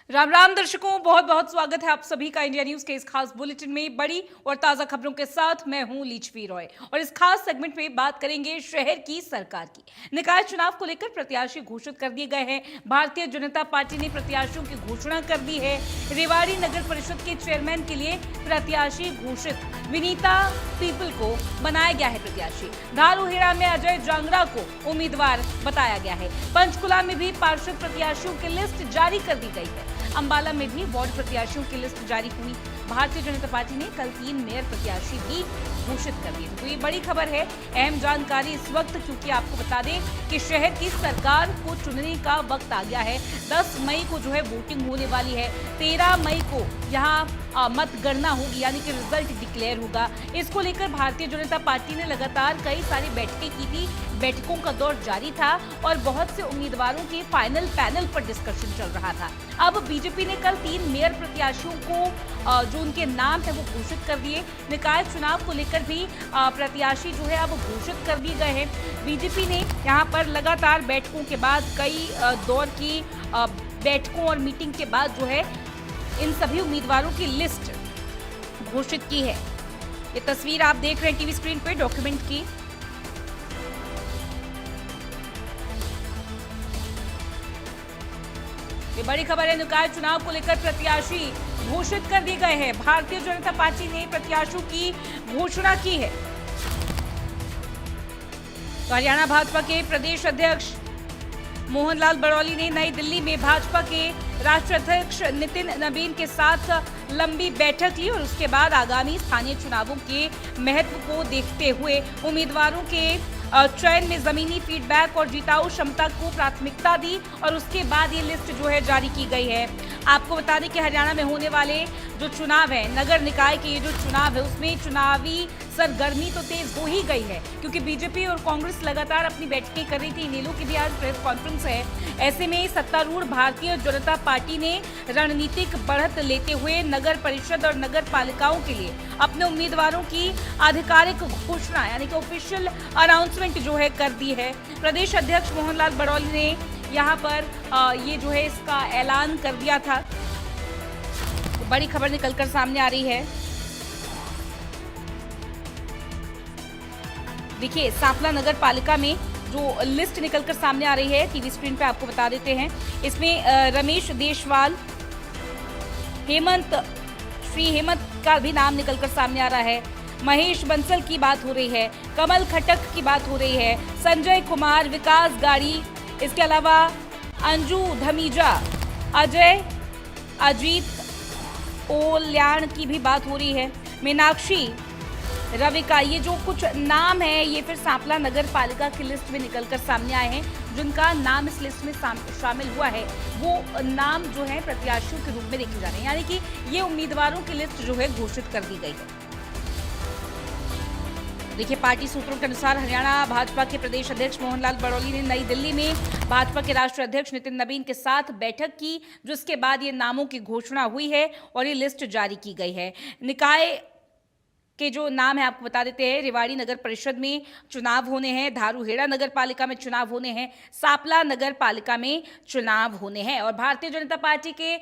राम राम दर्शकों, बहुत बहुत स्वागत है आप सभी का इंडिया न्यूज के इस खास बुलेटिन में। बड़ी और ताजा खबरों के साथ मैं हूं लिचवी रॉय और इस खास सेगमेंट में बात करेंगे शहर की सरकार की। निकाय चुनाव को लेकर प्रत्याशी घोषित कर दिए गए हैं। भारतीय जनता पार्टी ने प्रत्याशियों की घोषणा कर दी है। रेवाड़ी नगर परिषद के चेयरमैन के लिए प्रत्याशी घोषित विनीता पीपल को बनाया गया है प्रत्याशी। धारूहेड़ा में अजय जांगड़ा को उम्मीदवार बताया गया है। पंचकुला में भी पार्षद प्रत्याशियों की लिस्ट जारी कर दी गई है। अंबाला में भी वार्ड प्रत्याशियों की लिस्ट जारी हुई। भारतीय जनता पार्टी ने कल 3 मेयर प्रत्याशी भी घोषित कर दिए। तो ये बड़ी खबर है, अहम जानकारी इस वक्त, क्योंकि आपको बता दें कि शहर की सरकार को चुनने का वक्त आ गया है। 10 मई को जो है वोटिंग होने वाली है। 13 मई को यहाँ मतगणना होगी, यानी कि रिजल्ट डिक्लेयर होगा। इसको लेकर भारतीय जनता पार्टी ने लगातार कई सारी बैठकें की थी। बैठकों का दौर जारी था और बहुत से उम्मीदवारों के फाइनल पैनल पर डिस्कशन चल रहा था। अब बीजेपी ने कल 3 मेयर प्रत्याशियों को जो उनके नाम है वो घोषित कर दिए। निकाय चुनाव को लेकर भी प्रत्याशी जो है अब घोषित कर दिए गए हैं। बीजेपी ने यहाँ पर लगातार बैठकों के बाद कई दौर की बैठकों और मीटिंग के बाद जो है इन सभी उम्मीदवारों की लिस्ट घोषित की है। ये तस्वीर आप देख रहे हैं टीवी स्क्रीन पे डॉक्यूमेंट की। ये बड़ी खबर है, निकाय चुनाव को लेकर प्रत्याशी घोषित कर दिए गए हैं। भारतीय जनता पार्टी ने प्रत्याशियों की घोषणा की है। तो हरियाणा भाजपा के प्रदेश अध्यक्ष मोहनलाल बड़ौली ने नई दिल्ली में भाजपा के राष्ट्रीय अध्यक्ष नितिन नबीन के साथ लंबी बैठक ली और उसके बाद आगामी स्थानीय चुनावों के महत्व को देखते हुए उम्मीदवारों के चयन में जमीनी फीडबैक और जिताऊ क्षमता को प्राथमिकता दी और उसके बाद ये लिस्ट जो है जारी की गई है। आपको बता दें कि हरियाणा में होने वाले जो चुनाव है, नगर निकाय के ये जो चुनाव है, उसमें चुनावी सरगर्मी तो तेज हो ही गई है, क्योंकि बीजेपी और कांग्रेस लगातार अपनी बैठकें कर रही थी। इनेलो की भी आज प्रेस कॉन्फ्रेंस है। ऐसे में सत्तारूढ़ भारतीय जनता पार्टी ने रणनीतिक बढ़त लेते हुए नगर परिषद और नगर पालिकाओं के लिए अपने उम्मीदवारों की आधिकारिक घोषणा यानी कि ऑफिशियल अनाउंसमेंट जो है कर दी है। प्रदेश अध्यक्ष मोहनलाल बड़ौली ने यहाँ पर ये जो है इसका ऐलान कर दिया था। तो बड़ी खबर निकलकर सामने आ रही है। देखिए, सांपला नगर पालिका में जो लिस्ट निकलकर सामने आ रही है, टीवी स्क्रीन पे आपको बता देते हैं। इसमें रमेश देशवाल, श्री हेमंत का भी नाम निकलकर सामने आ रहा है। महेश बंसल की बात हो रही है, कमल खटक की बात हो रही है, संजय कुमार, विकास गाड़ी, इसके अलावा अंजू धमीजा, अजय अजीत ओल्याण की भी बात हो रही है, मीनाक्षी रविका। ये जो कुछ नाम है ये फिर सांपला नगर पालिका की लिस्ट में निकलकर सामने आए हैं। जिनका नाम इस लिस्ट में शामिल हुआ है वो नाम जो है प्रत्याशियों के रूप में देखे जा रहे हैं, यानी कि ये उम्मीदवारों की लिस्ट जो है घोषित कर दी गई है। देखिए, पार्टी सूत्रों के अनुसार हरियाणा भाजपा के प्रदेश अध्यक्ष मोहनलाल बड़ौली ने नई दिल्ली में भाजपा के राष्ट्रीय अध्यक्ष नितिन नबीन के साथ बैठक की, जिसके बाद ये नामों की घोषणा हुई है और ये लिस्ट जारी की गई है। निकाय के जो नाम है आपको बता देते हैं। रेवाड़ी नगर परिषद में चुनाव होने हैं, धारूहेड़ा नगर पालिका में चुनाव होने हैं, सांपला नगर पालिका में चुनाव होने हैं। और भारतीय जनता पार्टी के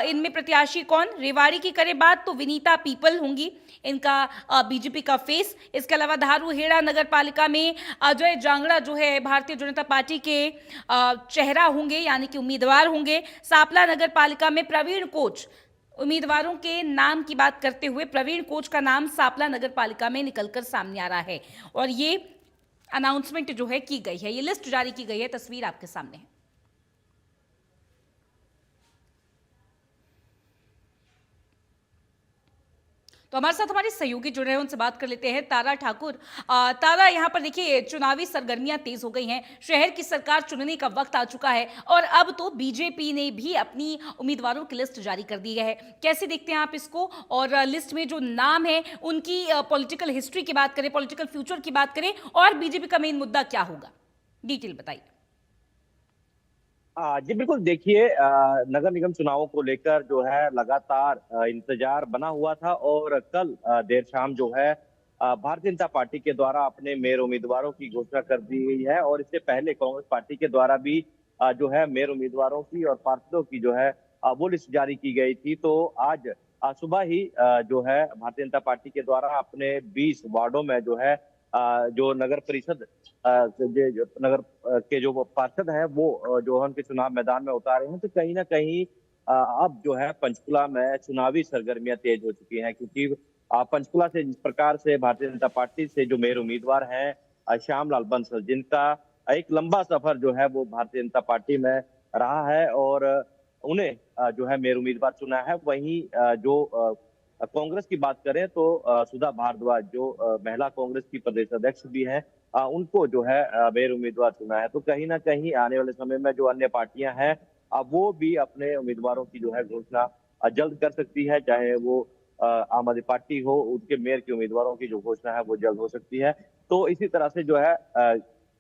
इनमें प्रत्याशी कौन, रेवाड़ी की करें बात तो विनीता पीपल होंगी, इनका बीजेपी का फेस। इसके अलावा धारूहेड़ा नगर पालिका में अजय जांगड़ा जो है भारतीय जनता पार्टी के चेहरा होंगे, यानी कि उम्मीदवार होंगे। सांपला नगर पालिका में प्रवीण कोच, उम्मीदवारों के नाम की बात करते हुए प्रवीण कोच का नाम सांपला नगर पालिका में निकलकर सामने आ रहा है और ये अनाउंसमेंट जो है की गई है, ये लिस्ट जारी की गई है। तस्वीर आपके सामने है। तो हमारे साथ हमारे सहयोगी जुड़ रहे हैं, उनसे बात कर लेते हैं। तारा ठाकुर, तारा, यहाँ पर देखिए चुनावी सरगर्मियां तेज हो गई हैं, शहर की सरकार चुनने का वक्त आ चुका है और अब तो बीजेपी ने भी अपनी उम्मीदवारों की लिस्ट जारी कर दी है। कैसे देखते हैं आप इसको? और लिस्ट में जो नाम है उनकी पॉलिटिकल हिस्ट्री की बात करें, पॉलिटिकल फ्यूचर की बात करें और बीजेपी का मेन मुद्दा क्या होगा, डिटेल बताइए। जी बिल्कुल, देखिए नगर निगम चुनावों को लेकर जो है लगातार इंतजार बना हुआ था और कल देर शाम जो है भारतीय जनता पार्टी के द्वारा अपने मेयर उम्मीदवारों की घोषणा कर दी गई है और इससे पहले कांग्रेस पार्टी के द्वारा भी जो है मेयर उम्मीदवारों की और पार्षदों की जो है वो लिस्ट जारी की गई थी। तो आज सुबह ही जो है भारतीय जनता पार्टी के द्वारा अपने 20 वार्डों में जो है जो नगर परिषद जो नगर के जो पार्षद हैं वो जो है उनके चुनाव मैदान में उतारे हैं। तो कहीं ना कहीं अब जो है पंचकुला में चुनावी सरगर्मियां तेज हो चुकी हैं, क्योंकि पंचकुला से जिस प्रकार से भारतीय जनता पार्टी से जो मेयर उम्मीदवार हैं श्यामलाल बंसल, जिनका एक लंबा सफर जो है वो भारतीय जनता पार्टी में रहा है और उन्हें जो है मेयर उम्मीदवार चुना है। वहीं जो कांग्रेस की बात करें तो सुधा भारद्वाज जो महिला कांग्रेस की प्रदेश अध्यक्ष भी हैं, उनको जो है मेयर उम्मीदवार चुना है। तो कहीं ना कहीं आने वाले समय में जो अन्य पार्टियां हैं वो भी अपने उम्मीदवारों की जो है घोषणा जल्द कर सकती है, चाहे वो आम आदमी पार्टी हो, उनके मेयर के उम्मीदवारों की जो घोषणा है वो जल्द हो सकती है। तो इसी तरह से जो है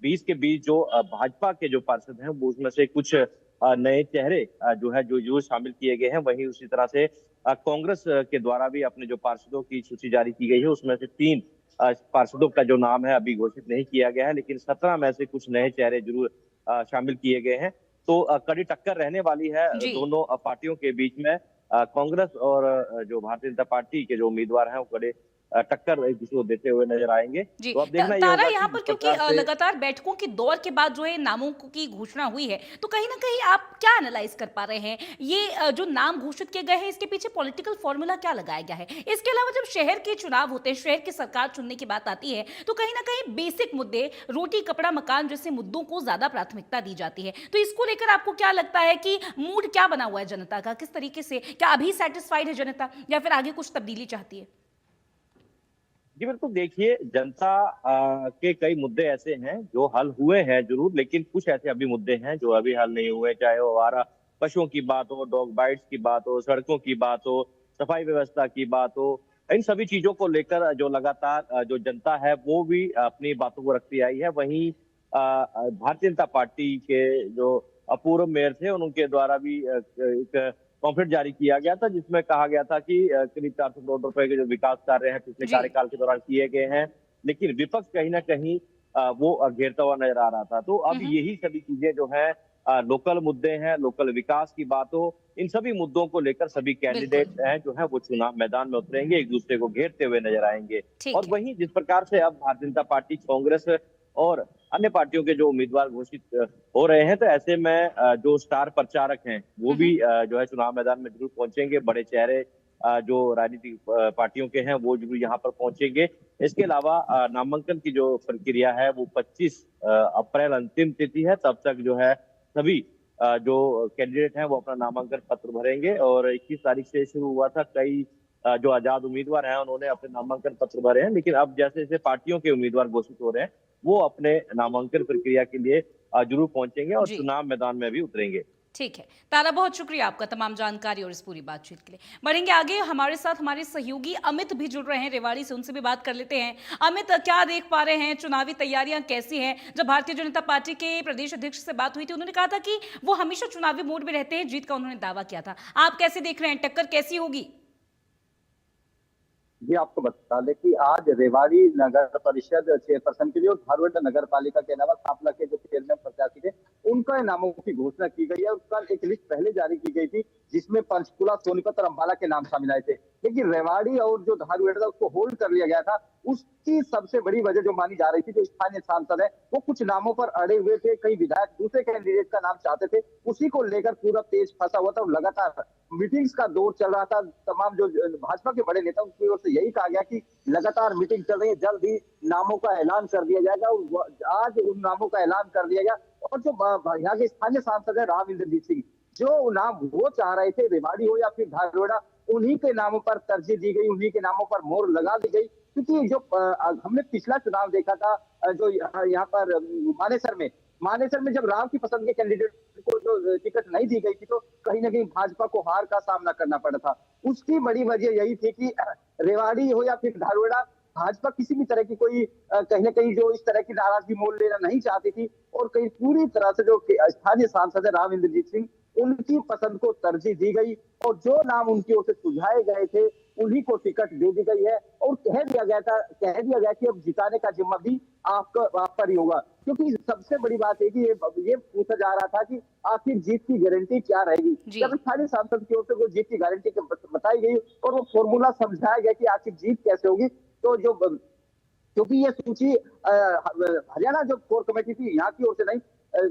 20 के 20 जो भाजपा के जो पार्षद हैं वो उसमें से कुछ नए चेहरे जो है जो शामिल किए गए हैं। वहीं उसी तरह से कांग्रेस के द्वारा भी अपने जो पार्षदों की सूची जारी की गई है उसमें से 3 पार्षदों का जो नाम है अभी घोषित नहीं किया गया है, लेकिन 17 में से कुछ नए चेहरे जरूर शामिल किए गए हैं। तो कड़ी टक्कर रहने वाली है जी। दोनों पार्टियों के बीच में। कांग्रेस और जो भारतीय जनता पार्टी के जो उम्मीदवार हैं वो कड़े टक्कर एक दूसरे को देते हुए नजर आएंगे। जी। तो अब देखना ये तारा, होगा कि यहाँ जिस पर क्योंकि प्रकार से लगातार बैठकों की दौर के बाद जो है नामों की घोषणा हुई है, तो कहीं ना कहीं आप क्या एनालाइज कर पा रहे हैं, ये जो नाम घोषित किए गए हैं इसके पीछे पॉलिटिकल फॉर्मूला क्या लगाया गया है? इसके अलावा जब शहर के चुनाव होते हैं, शहर की सरकार चुनने की बात आती है, तो कहीं ना कहीं बेसिक मुद्दे, रोटी कपड़ा मकान जैसे मुद्दों को ज्यादा प्राथमिकता दी जाती है। तो इसको लेकर आपको क्या लगता है कि मूड क्या बना हुआ है जनता का, किस तरीके से, क्या अभी सेटिस्फाइड है जनता या फिर आगे कुछ तब्दीली चाहती है? जी बिल्कुल, देखिए जनता के कई मुद्दे ऐसे हैं जो हल हुए हैं जरूर, लेकिन कुछ ऐसे अभी मुद्दे हैं जो अभी हल नहीं हुए, चाहे वो आवारा पशुओं की बात हो, डॉग बाइट्स की बात हो, सड़कों की बात हो, सफाई व्यवस्था की बात हो। इन सभी चीजों को लेकर जो लगातार जो जनता है वो भी अपनी बातों को रखती आई है। वहीं भारतीय जनता पार्टी के जो पूर्व मेयर थे उनके द्वारा भी एक पॉम्फलेट जारी किया गया था, जिसमें कहा गया था कि करीब 400 करोड़ रुपए के जो विकास कार्य हैं पिछले जी। कार्यकाल के दौरान किए गए हैं, लेकिन विपक्ष कहीं ना कहीं वो घेरता हुआ नजर आ रहा था। तो अब हम्म। यही सभी चीजें जो है लोकल मुद्दे हैं, लोकल विकास की बात हो, इन सभी मुद्दों को लेकर सभी बिल्कुल। कैंडिडेट हैं जो है वो चुनाव मैदान में उतरेंगे, एक दूसरे को घेरते हुए नजर आएंगे। और ठीक है। वहीं जिस प्रकार से अब भारतीय जनता पार्टी, कांग्रेस और अन्य पार्टियों के जो उम्मीदवार घोषित हो रहे हैं, तो ऐसे में जो स्टार प्रचारक हैं वो भी जो है चुनाव मैदान में जरूर पहुंचेंगे। बड़े चेहरे जो राजनीतिक पार्टियों के हैं वो जरूर यहाँ पर पहुंचेंगे। इसके अलावा नामांकन की जो प्रक्रिया है वो 25 अप्रैल अंतिम तिथि है। तब तक जो है सभी जो कैंडिडेट हैं वो अपना नामांकन पत्र भरेंगे और 21 तारीख से शुरू हुआ था। कई जो आजाद उम्मीदवार हैं उन्होंने अपने नामांकन पत्र भरे हैं, लेकिन अब जैसे जैसे पार्टियों के उम्मीदवार घोषित हो रहे हैं वो अपने नामांकन प्रक्रिया के लिए जरूर पहुंचेंगे और जी। चुनाव मैदान में भी उतरेंगे। ठीक है तारा, बहुत शुक्रिया आपका तमाम जानकारी और इस पूरी बातचीत के लिए। बढ़ेंगे आगे, हमारे साथ हमारे सहयोगी अमित भी जुड़ रहे हैं रेवाड़ी से, उनसे भी बात कर लेते हैं। अमित, क्या देख पा रहे हैं, चुनावी तैयारियां कैसी हैं? जब भारतीय जनता पार्टी के प्रदेश अध्यक्ष से बात हुई थी उन्होंने कहा था कि वो हमेशा चुनावी मोड में रहते हैं, जीत का उन्होंने दावा किया था। आप कैसे देख रहे हैं, टक्कर कैसी होगी? जी, आपको बता दें कि आज रेवाड़ी नगर परिषद चेयरपर्सन के लिए और धारवाड़ नगर पालिका के अलावा सांपला के जो चेयरमैन प्रत्याशी थे उनका नामों की घोषणा की गई है। उसका एक लिस्ट पहले जारी की गई थी जिसमें पंचकुला, सोनीपत और अम्बाला के नाम शामिल आए थे, लेकिन रेवाड़ी और जो धारवाड़ था उसको होल्ड कर लिया गया था। उसकी सबसे बड़ी वजह जो मानी जा रही थी, जो स्थानीय सांसद है वो कुछ नामों पर अड़े हुए थे, कई विधायक दूसरे कैंडिडेट का नाम चाहते थे, उसी को लेकर पूरा तेज फंसा हुआ था और लगातार मीटिंग्स का दौर चल रहा था। तमाम जो भाजपा के बड़े नेता उनकी ओर से यही कहा गया कि लगातार मीटिंग चल रही है, जल्द ही नामों का ऐलान कर दिया जाएगा और आज उन नामों का ऐलान कर दिया गया। और जो यहाँ के स्थानीय सांसद है राव इंद्रजीत सिंह, जो नाम वो चाह रहे थे रेवाड़ी हो या फिर धारवाड़ा, उन्हीं के नामों पर तरजीह दी गई, उन्हीं के नामों पर मोहर लगा दी गई। क्योंकि जो हमने पिछला चुनाव देखा था जो यहाँ पर मानेसर में जब राव की पसंद के कैंडिडेट को जो टिकट नहीं दी गई थी तो कहीं ना कहीं भाजपा को हार का सामना करना पड़ा था। उसकी बड़ी वजह यही थी कि रेवाड़ी हो या फिर धारवाड़ा, भाजपा किसी भी तरह की कोई कहीं ना कहीं जो इस तरह की नाराजगी मोल लेना नहीं चाहती थी और कहीं पूरी तरह से जो स्थानीय सांसद है राव इंद्रजीत सिंह उनकी पसंद को तरजीह दी गई और जो नाम उनकी ओर से सुझाए गए थे उन्हीं को टिकट दे दी गई है और कह दिया गया कि अब जिताने का जिम्मा भी आप पर ही होगा। क्योंकि सबसे बड़ी बात है कि ये पूछा जा रहा था कि आखिर जीत की गारंटी क्या रहेगी। जब स्थानीय सांसद की ओर से वो जीत की गारंटी बताई गई और वो फॉर्मूला समझाया गया कि आखिर जीत कैसे होगी, तो जो क्योंकि ये सूची हरियाणा जो कोर कमेटी थी यहाँ की ओर से नहीं,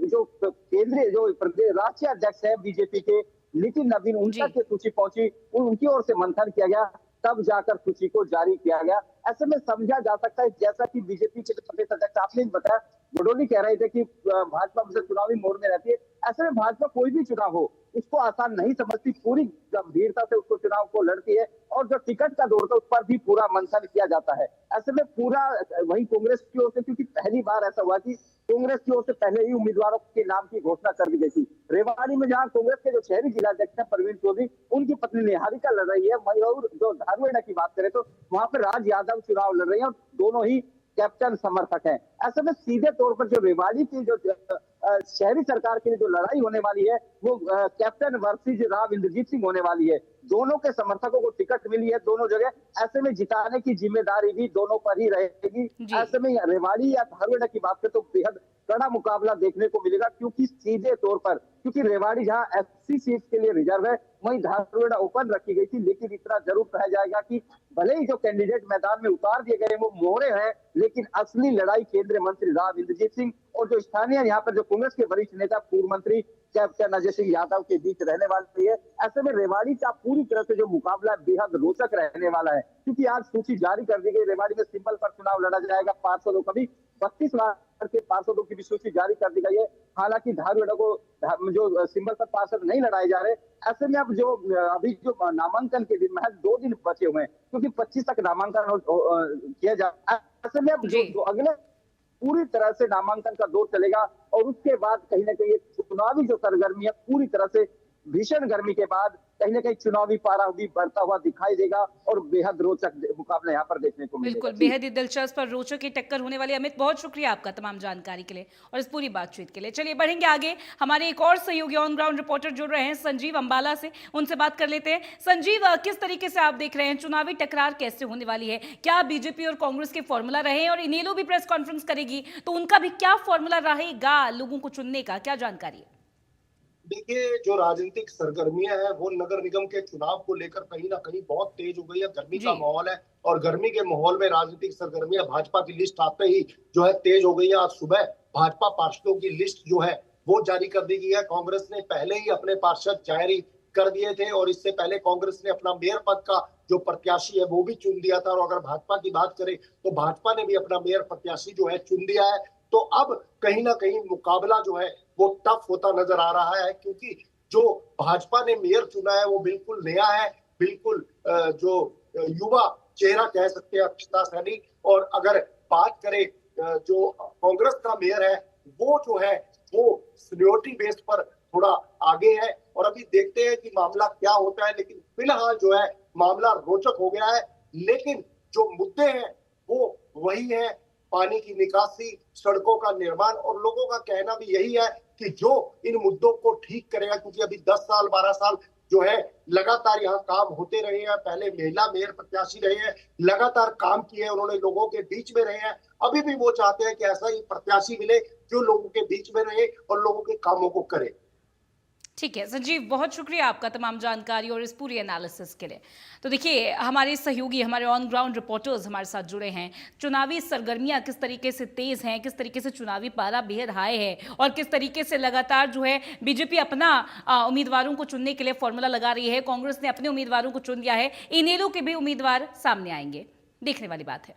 जो केंद्रीय जो राष्ट्रीय अध्यक्ष है बीजेपी के नितिन नवीन उन तक ये सूची पहुंची, उनकी ओर से मंथन किया गया, तब जाकर सूची को जारी किया गया। ऐसे में समझा जा सकता है, जैसा कि बीजेपी के प्रदेश अध्यक्ष आपने बताया, बडोली कह रहे थे कि भाजपा से चुनावी मोड़ में रहती है। ऐसे में भाजपा कोई भी चुनाव हो उसको आसान नहीं समझती, पूरी गंभीरता से उसको चुनाव को लड़ती है और जो टिकट का दौर था उस पर भी पूरा मंथन किया जाता है। ऐसे में पूरा वही कांग्रेस की ओर से, क्योंकि पहली बार ऐसा हुआ कि कांग्रेस की ओर से पहले ही उम्मीदवारों के नाम की घोषणा कर दी गई थी। रेवाड़ी में जहां कांग्रेस के जो शहरी जिलाध्यक्ष हैं परवीन चौधरी, उनकी पत्नी निहारिका लड़ रही है। मयूर जो धारवेड़ा की बात करें तो वहां पर राज यादव चुनाव लड़ रहे हैं और दोनों ही कैप्टन समर्थक हैं। ऐसे में सीधे तौर पर जो रेवाड़ी की जो शहरी सरकार के लिए जो लड़ाई होने वाली है वो कैप्टन वर्सेस राव इंद्रजीत सिंह होने वाली है। दोनों के समर्थकों को टिकट मिली है दोनों जगह, ऐसे में जिताने की जिम्मेदारी भी दोनों पर ही रहेगी। ऐसे में रेवाड़ी या धारवेड़ा की बात करें तो बेहद कड़ा मुकाबला देखने को मिलेगा, क्योंकि सीधे तौर पर, क्योंकि रेवाड़ी जहां एससी सीट के लिए रिजर्व है वहीं धारवेड़ा ओपन रखी गई थी, लेकिन इतना जरूर कहा जाएगा कि भले ही जो कैंडिडेट मैदान में उतार दिए गए वो मोहरे हैं, लेकिन असली लड़ाई केंद्रीय मंत्री राव इंद्रजीत सिंह और जो स्थानीय यहाँ पर जो कांग्रेस के वरिष्ठ नेता पूर्व मंत्री कैप्टन अजय सिंह यादव के बीच रहने वाली है। ऐसे में रेवाड़ी का पूरी तरह से जो मुकाबला बेहद रोचक रहने वाला है, क्योंकि आज सूची जारी कर दी गई। रेवाड़ी में सिंबल पर चुनाव लड़ा जाएगा पार्षदों का भी, 32 वार्ड के पार्षदों की भी सूची जारी कर दी गई है। हालांकि धारवेड़ा को जो सिंबल पर पार्षद नहीं लड़ाए जा रहे। ऐसे में अब जो अभी जो नामांकन के दिन महज 2 दिन बचे हुए हैं, क्योंकि 25 तक नामांकन किया जा, ऐसे में अब जो अगले पूरी तरह से नामांकन का दौर चलेगा और उसके बाद कहीं ना कहीं चुनावी जो सरगर्मी है पूरी तरह से भीषण गर्मी के बाद कहीं ना कहीं चुनावी पारा भी बढ़ता हुआ दिखाई देगा और बेहद रोचक मुकाबला यहाँ पर देखने को मिलेगा। बिल्कुल, बेहद ही दिलचस्प और रोचक की टक्कर होने वाली। अमित, बहुत शुक्रिया आपका तमाम जानकारी के लिए और इस पूरी बातचीत के लिए। चलिए बढ़ेंगे आगे, हमारे एक और सहयोगी ऑन ग्राउंड रिपोर्टर जुड़ रहे हैं संजीव अंबाला से, उनसे बात कर लेते हैं। संजीव, किस तरीके से आप देख रहे हैं चुनावी टकरार कैसे होने वाली है? क्या बीजेपी और कांग्रेस के फॉर्मूला रहे और इनेलो भी प्रेस कॉन्फ्रेंस करेगी तो उनका भी क्या फॉर्मूला रहेगा लोगों को चुनने का, क्या जानकारी है? देखिए, जो राजनीतिक सरगर्मियां हैं वो नगर निगम के चुनाव को लेकर कहीं ना कहीं बहुत तेज हो गई है। गर्मी का माहौल है और गर्मी के माहौल में राजनीतिक सरगर्मियां भाजपा की लिस्ट आते ही जो है तेज हो गई है। आज सुबह भाजपा पार्षदों की लिस्ट जो है वो जारी कर दी गई है। कांग्रेस ने पहले ही अपने पार्षद जारी कर दिए थे और इससे पहले कांग्रेस ने अपना मेयर पद का जो प्रत्याशी है वो भी चुन दिया था। और अगर भाजपा की बात करें तो भाजपा ने भी अपना मेयर प्रत्याशी जो है चुन दिया है। तो अब कहीं ना कहीं मुकाबला जो है वो टफ होता नजर आ रहा है, क्योंकि जो भाजपा ने मेयर चुना है वो बिल्कुल नया है, बिल्कुल जो युवा चेहरा कह सकते हैं अक्षता सैनी। और अगर बात करें जो कांग्रेस का मेयर है वो जो है वो सीनियरिटी बेस पर थोड़ा आगे है और अभी देखते हैं कि मामला क्या होता है। लेकिन फिलहाल जो है मामला रोचक हो गया है, लेकिन जो मुद्दे हैं वो वही है, पानी की निकासी, सड़कों का निर्माण। और लोगों का कहना भी यही है कि जो इन मुद्दों को ठीक करेगा, क्योंकि अभी 10 साल 12 साल जो है लगातार यहाँ काम होते रहे हैं। पहले महिला मेयर प्रत्याशी रहे हैं, लगातार काम किए, उन्होंने लोगों के बीच में रहे हैं। अभी भी वो चाहते हैं कि ऐसा ही प्रत्याशी मिले जो लोगों के बीच में रहे और लोगों के कामों को करे। ठीक है संजीव, बहुत शुक्रिया आपका तमाम जानकारी और इस पूरी एनालिसिस के लिए। तो देखिए, हमारे सहयोगी, हमारे ऑन ग्राउंड रिपोर्टर्स हमारे साथ जुड़े हैं। चुनावी सरगर्मियां किस तरीके से तेज हैं, किस तरीके से चुनावी पारा बेहद हाई है और किस तरीके से लगातार जो है बीजेपी अपना उम्मीदवारों को चुनने के लिए फॉर्मूला लगा रही है, कांग्रेस ने अपने उम्मीदवारों को चुन लिया है, इनेलो के भी उम्मीदवार सामने आएंगे, देखने वाली बात है।